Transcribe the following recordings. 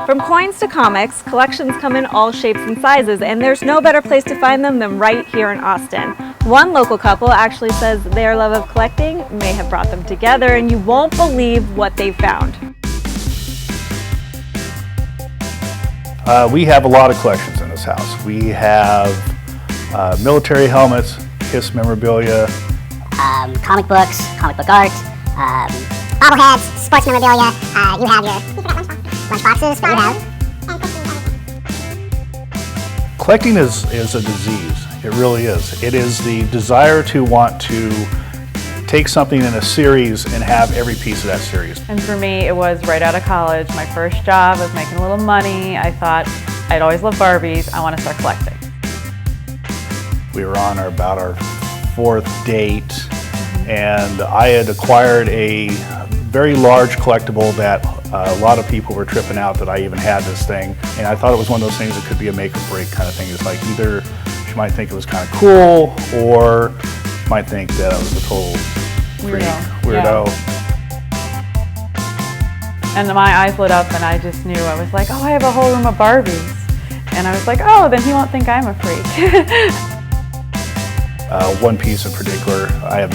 From coins to comics, collections come in all shapes and sizes, and there's no better place to find them than right here in Austin. One local couple actually says their love of collecting may have brought them together, and you won't believe what they found. We have a lot of collections in this house. We have military helmets, KISS memorabilia, comic books, comic book art, bobbleheads, sports memorabilia. You have your lunchboxes. You have. Collecting is a disease. It really is. It is the desire to want to take something in a series and have every piece of that series. And for me, it was right out of college. My first job, I was making a little money. I thought I'd always loved Barbies. I want to start collecting. We were on about our fourth date, and I had acquired a very large collectible that a lot of people were tripping out that I even had this thing. And I thought it was one of those things that could be a make or break kind of thing. It's like either she might think it was kind of cool, or she might think that I was a total weirdo. Yeah. And my eyes lit up and I just knew. I was like, oh, I have a whole room of Barbies. And I was like, oh, then he won't think I'm a freak. One piece in particular, I have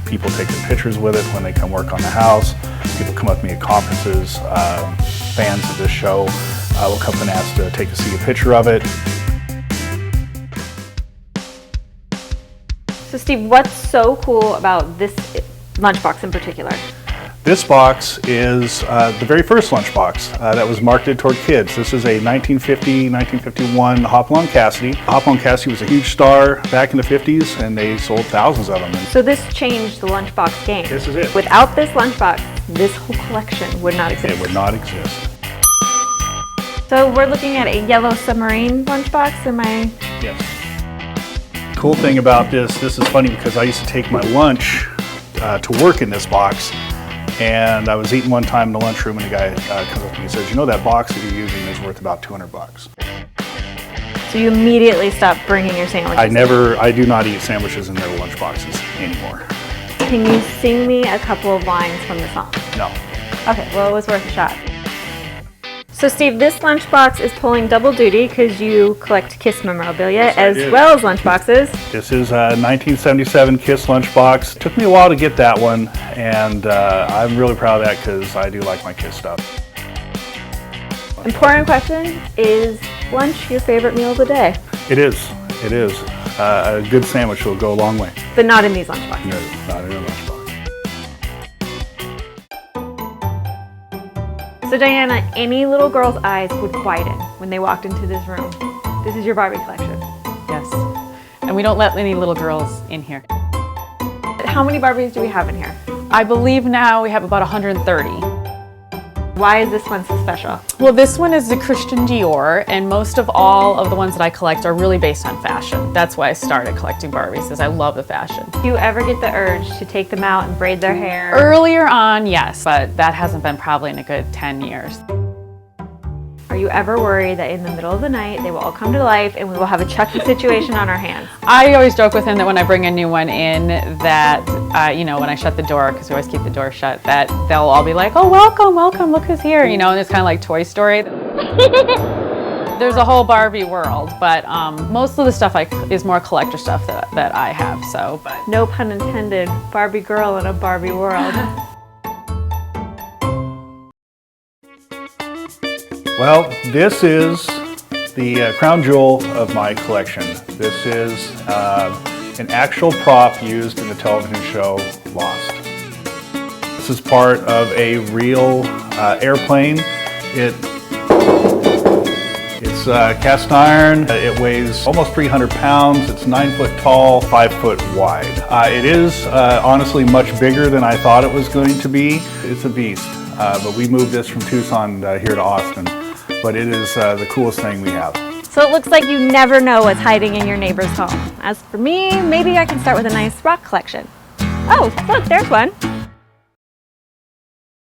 people taking pictures with it when they come work on the house. People come up to me at conferences. Fans of this show will come and ask to see a picture of it. So Steve, what's so cool about this lunchbox in particular? This box is the very first lunchbox that was marketed toward kids. This is a 1950-1951 Hopalong Cassidy. Hopalong Cassidy was a huge star back in the 50s, and they sold thousands of them. So this changed the lunchbox game. This is it. Without this lunchbox, this whole collection would not exist. It would not exist. So we're looking at a yellow submarine lunchbox, am I? Yes. Cool thing about this is funny because I used to take my lunch to work in this box. And I was eating one time in the lunchroom, and the guy comes up to me and says, "You know that box that you're using is worth about $200." So you immediately stopped bringing your sandwiches? I do not eat sandwiches in their lunch boxes anymore. Can you sing me a couple of lines from the song? No. Okay, well, it was worth a shot. So Steve, this lunchbox is pulling double duty because you collect KISS memorabilia as well as lunchboxes. This is a 1977 KISS lunchbox. Took me a while to get that one, and I'm really proud of that because I do like my KISS stuff. Important question, is lunch your favorite meal of the day? It is. It is. A good sandwich will go a long way. But not in these lunchboxes? No, not in a lunchbox. So Diana, any little girl's eyes would widen when they walked into this room. This is your Barbie collection. Yes. And we don't let any little girls in here. How many Barbies do we have in here? I believe now we have about 130. Why is this one so special? Well, this one is the Christian Dior, and most of all of the ones that I collect are really based on fashion. That's why I started collecting Barbies, because I love the fashion. Do you ever get the urge to take them out and braid their hair? Earlier on, yes, but that hasn't been probably in a good 10 years. Are you ever worried that in the middle of the night they will all come to life and we will have a Chucky situation on our hands? I always joke with him that when I bring a new one in, that, when I shut the door, because we always keep the door shut, that they'll all be like, oh, welcome, welcome, look who's here, and it's kind of like Toy Story. There's a whole Barbie world, but most of the stuff is more collector stuff that I have, so. But. No pun intended, Barbie girl in a Barbie world. Well, this is the crown jewel of my collection. This is an actual prop used in the television show Lost. This is part of a real airplane. It's cast iron. It weighs almost 300 pounds. It's 9 foot tall, 5 foot wide. It is honestly much bigger than I thought it was going to be. It's a beast, but we moved this from Tucson here to Austin. But it is the coolest thing we have. So it looks like you never know what's hiding in your neighbor's home. As for me, maybe I can start with a nice rock collection. Oh, look, there's one.